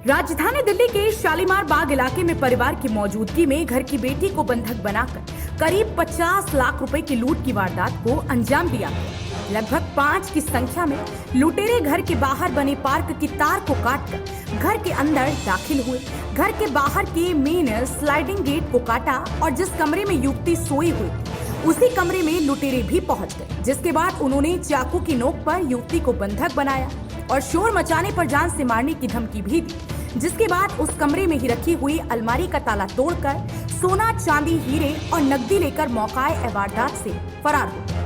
राजधानी दिल्ली के शालीमार बाग इलाके में परिवार की मौजूदगी में घर की बेटी को बंधक बनाकर करीब 50 लाख रुपए की लूट की वारदात को अंजाम दिया। लगभग 5 की संख्या में लुटेरे घर के बाहर बने पार्क की तार को काटकर घर के अंदर दाखिल हुए। घर के बाहर के मेन स्लाइडिंग गेट को काटा और जिस कमरे में युवती सोई हुई उसी कमरे में लुटेरे भी पहुंच गए, जिसके बाद उन्होंने चाकू की नोक पर युवती को बंधक बनाया और शोर मचाने पर जान से मारने की धमकी भी दी, जिसके बाद उस कमरे में ही रखी हुई अलमारी का ताला तोड़कर सोना, चांदी, हीरे और नकदी लेकर मौकाए वारदात से फरार हो गए।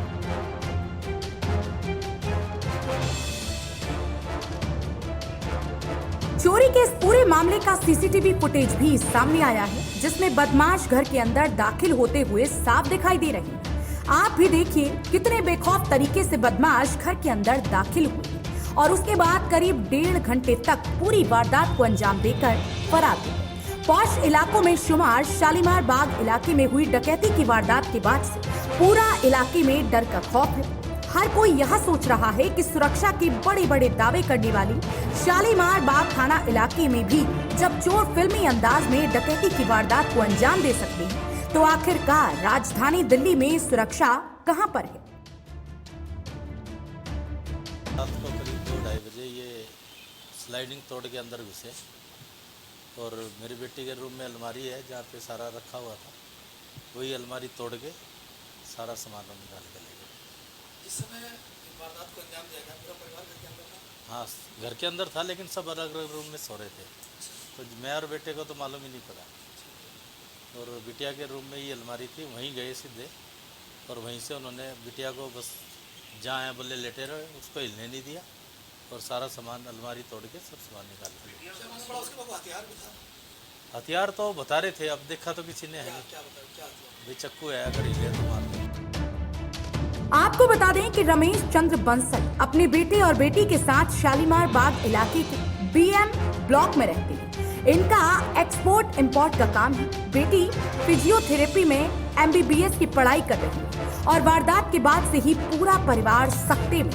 चोरी के इस पूरे मामले का सीसीटीवी फुटेज भी सामने आया है, जिसमें बदमाश घर के अंदर दाखिल होते हुए साफ दिखाई दे रहे हैं। आप भी देखिए कितने बेखौफ तरीके से बदमाश घर के अंदर दाखिल हुए और उसके बाद करीब 1.5 घंटे तक पूरी वारदात को अंजाम देकर फरार हुए। पॉश इलाकों में शुमार शालीमार बाग इलाके में हुई डकैती की वारदात के बाद से पूरा इलाके में डर का खौफ है। हर कोई यह सोच रहा है कि सुरक्षा के बड़े बड़े दावे करने वाली शालीमार बाग थाना इलाके में भी जब चोर फिल्मी अंदाज में डकैती की वारदात को अंजाम दे सकते हैं, तो आखिरकार राजधानी दिल्ली में सुरक्षा कहां पर है? रात को करीब 2-2:30 बजे ये स्लाइडिंग तोड़ के अंदर घुसे और मेरी बेटी के रूम में अलमारी है जहाँ पे सारा रखा हुआ था, वही अलमारी तोड़ के सारा सामान निकाल के ले गए। जिस समय वारदात को अंजाम दिया गया पूरा परिवार घर के अंदर था? हाँ, घर के अंदर था, लेकिन सब अलग अलग रूम में सो रहे थे, तो मैं और बेटे को तो मालूम ही नहीं पड़ा। और बिटिया के रूम में ही अलमारी थी, वहीं गए सीधे और वहीं से उन्होंने बिटिया को बस जहाँ है बोले लेटे रहे, उसको हिलने नहीं दिया और सारा सामान अलमारी तोड़ के सब सामान निकाल के। हथियार तो बता रहे थे, अब देखा तो किसी ने है नहीं, चक्कू है, अगर हिले तो मार दे। आपको बता दें कि रमेश चंद्र बंसल अपने बेटे और बेटी के साथ शालीमार बाग इलाके के BM ब्लॉक में रहते हैं। इनका एक्सपोर्ट इंपोर्ट का काम है। बेटी फिजियोथेरेपी में MBBS की पढ़ाई कर रही है और वारदात के बाद से ही पूरा परिवार सख्ते में।